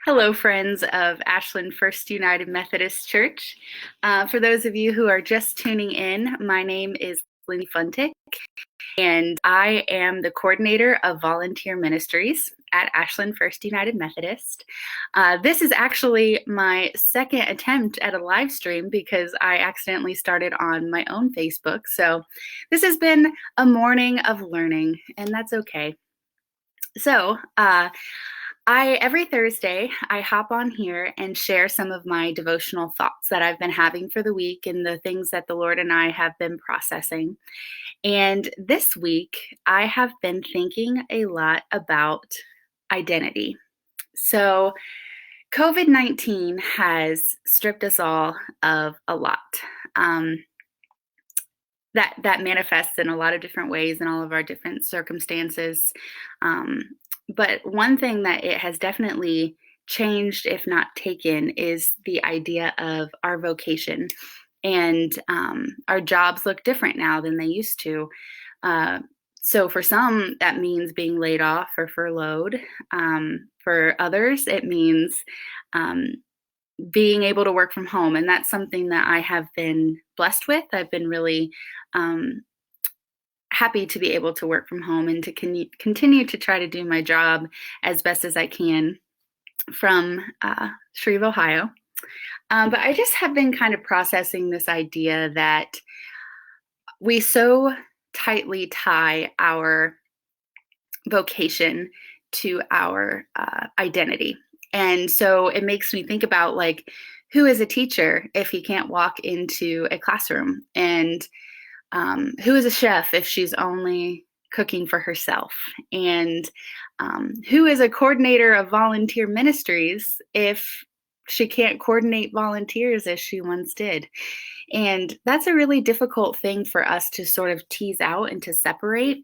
Hello, friends of Ashland First United Methodist Church. For those of you who are just tuning in, my name is Lindsey Funtik, and I am the coordinator of volunteer ministries at Ashland First United Methodist. This is actually my second attempt at a live stream because I accidentally started on my own Facebook. So this has been a morning of learning, and that's okay. So, every Thursday, I hop on here and share some of my devotional thoughts that I've been having for the week and the things that the Lord and I have been processing. And this week, I have been thinking a lot about identity. So, COVID-19 has stripped us all of a lot. That manifests in a lot of different ways in all of our different circumstances. But one thing that it has definitely changed, if not taken, is the idea of our vocation. And our jobs look different now than they used to. So for some, that means being laid off or furloughed. For others, it means being able to work from home. And that's something that I have been blessed with. I've been really happy to be able to work from home and to continue to try to do my job as best as I can from Shreve, Ohio. But I just have been kind of processing this idea that we so tightly tie our vocation to our identity. And so it makes me think about, like, who is a teacher if he can't walk into a classroom? And who is a chef if she's only cooking for herself? And who is a coordinator of volunteer ministries if she can't coordinate volunteers as she once did? And that's a really difficult thing for us to sort of tease out and to separate.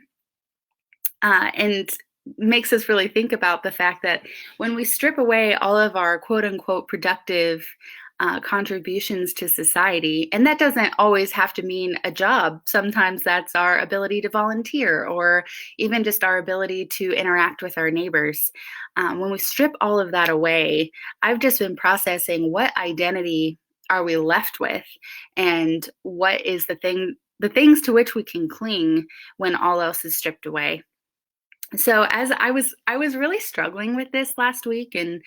And makes us really think about the fact that when we strip away all of our quote unquote productive contributions to society, and that doesn't always have to mean a job. Sometimes that's our ability to volunteer or even just our ability to interact with our neighbors. When we strip all of that away, I've just been processing what identity are we left with, and what is the things to which we can cling when all else is stripped away. So as I was really struggling with this last week, and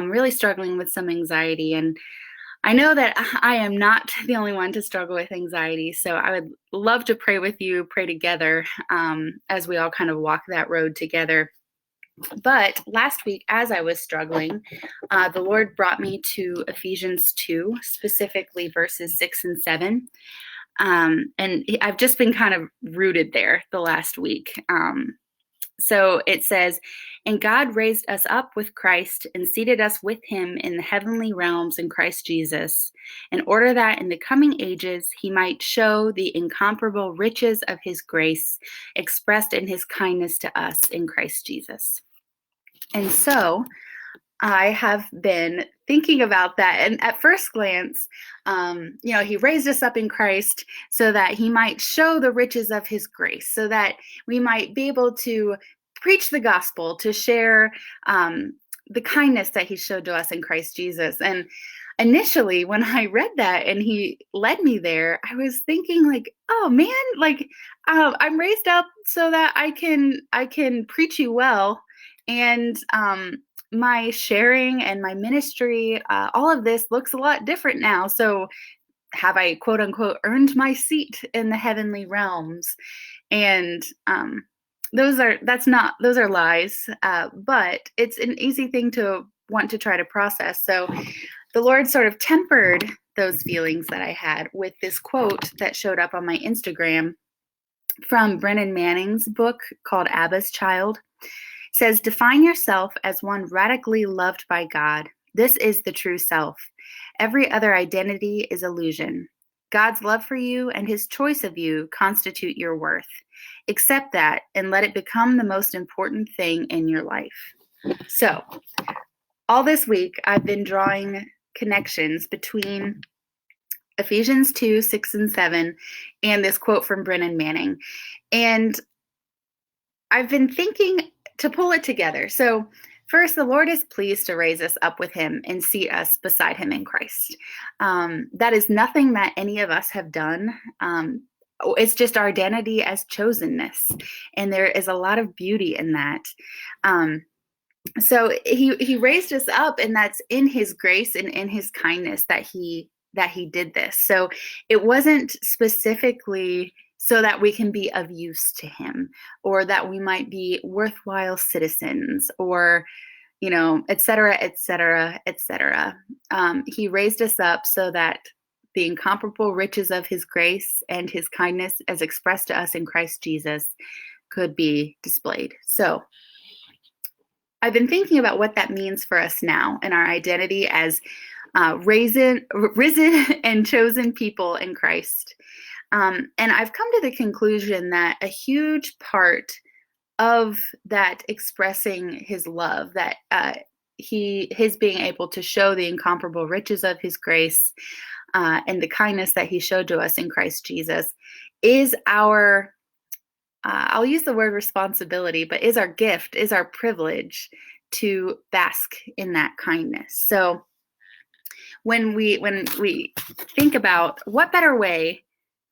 really struggling with some anxiety. And I know that I am not the only one to struggle with anxiety. So I would love to pray with you, pray together as we all kind of walk that road together. But last week, as I was struggling, the Lord brought me to Ephesians 2, specifically verses 6 and 7. And I've just been kind of rooted there the last week. So it says, "And God raised us up with Christ and seated us with him in the heavenly realms in Christ Jesus, in order that in the coming ages he might show the incomparable riches of his grace expressed in his kindness to us in Christ Jesus." And so I have been thinking about that. And at first glance, he raised us up in Christ so that he might show the riches of his grace, so that we might be able to preach the gospel, to share the kindness that he showed to us in Christ Jesus. And initially, when I read that and he led me there, I was thinking, like, oh man, like I'm raised up so that I can preach you well. And my sharing and my ministry, all of this looks a lot different now. So have I, quote unquote, earned my seat in the heavenly realms? And those are lies, but it's an easy thing to want to try to process. So the Lord sort of tempered those feelings that I had with this quote that showed up on my Instagram from Brennan Manning's book called Abba's Child. It says, "Define yourself as one radically loved by God. This is the true self. Every other identity is illusion. God's love for you and his choice of you constitute your worth. Accept that and let it become the most important thing in your life." So, all this week, I've been drawing connections between Ephesians 2, 6 and 7, and this quote from Brennan Manning. And I've been thinking to pull it together. So First, the Lord is pleased to raise us up with him and seat us beside him in Christ. That is nothing that any of us have done. It's just our identity as chosenness. And there is a lot of beauty in that. So he raised us up, and that's in his grace and in his kindness that he did this. So it wasn't specifically so that we can be of use to him, or that we might be worthwhile citizens, or et cetera, et cetera, et cetera. He raised us up so that the incomparable riches of his grace and his kindness as expressed to us in Christ Jesus could be displayed. So I've been thinking about what that means for us now and our identity as risen and chosen people in Christ. And I've come to the conclusion that a huge part of that expressing his love, that his being able to show the incomparable riches of his grace and the kindness that he showed to us in Christ Jesus, is our I'll use the word responsibility, but is our gift, is our privilege to bask in that kindness. So when we think about what better way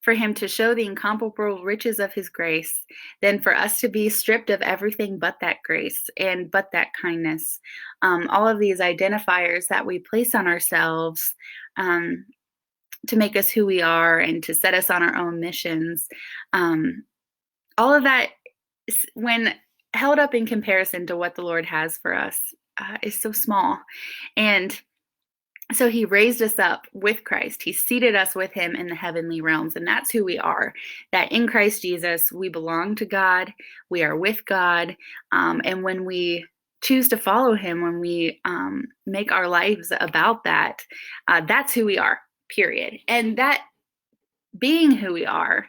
for him to show the incomparable riches of his grace than for us to be stripped of everything but that grace and but that kindness, all of these identifiers that we place on ourselves to make us who we are and to set us on our own missions. All of that, when held up in comparison to what the Lord has for us, is so small. And so he raised us up with Christ. He seated us with him in the heavenly realms. And that's who we are, that in Christ Jesus, we belong to God. We are with God. And when we choose to follow him, when we make our lives about that, that's who we are, period. And that being who we are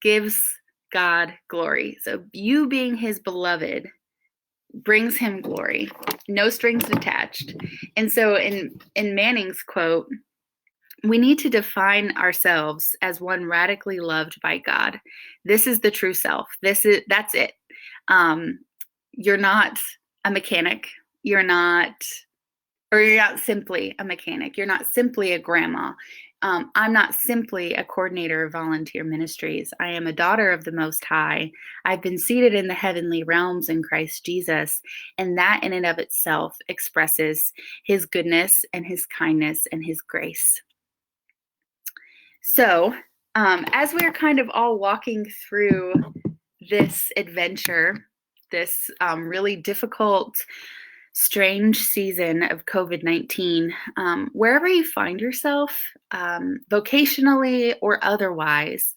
gives God glory. So you being his beloved brings him glory, no strings attached. And so in Manning's quote, we need to define ourselves as one radically loved by God. This is the true self. That's it. You're not a mechanic. You're not simply a mechanic. You're not simply a grandma. I'm not simply a coordinator of volunteer ministries. I am a daughter of the Most High. I've been seated in the heavenly realms in Christ Jesus, and that in and of itself expresses his goodness and his kindness and his grace. So, as we're kind of all walking through this adventure, this really difficult, strange season of COVID-19, wherever you find yourself, vocationally or otherwise,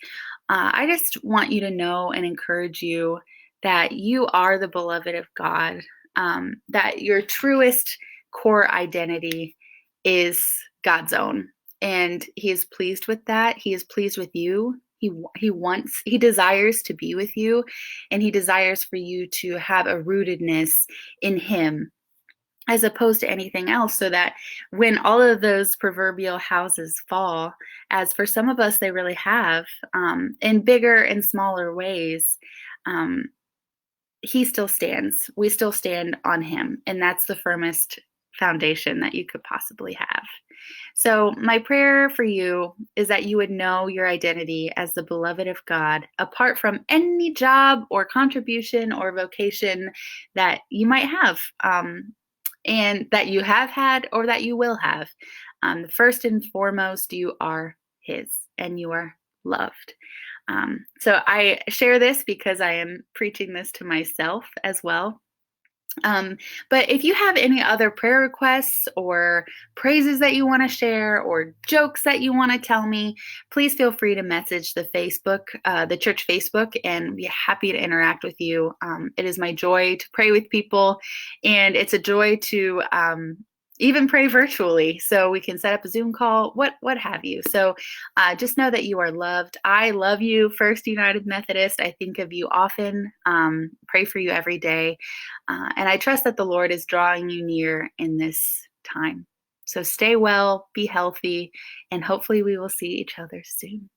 I just want you to know and encourage you that you are the beloved of God, that your truest core identity is God's own. And he is pleased with that. He is pleased with you. He desires to be with you, and he desires for you to have a rootedness in him as opposed to anything else, so that when all of those proverbial houses fall, as for some of us they really have, in bigger and smaller ways, he still stands. We still stand on him, and that's the firmest foundation that you could possibly have. So my prayer for you is that you would know your identity as the beloved of God, apart from any job or contribution or vocation that you might have, and that you have had or that you will have. First and foremost, you are his, and you are loved. So I share this because I am preaching this to myself as well. But if you have any other prayer requests or praises that you want to share or jokes that you want to tell me, please feel free to message the church Facebook, and be happy to interact with you. It is my joy to pray with people, and it's a joy to even pray virtually, so we can set up a Zoom call, what have you. So just know that you are loved. I love you, First United Methodist. I think of you often, pray for you every day. And I trust that the Lord is drawing you near in this time. So stay well, be healthy, and hopefully we will see each other soon.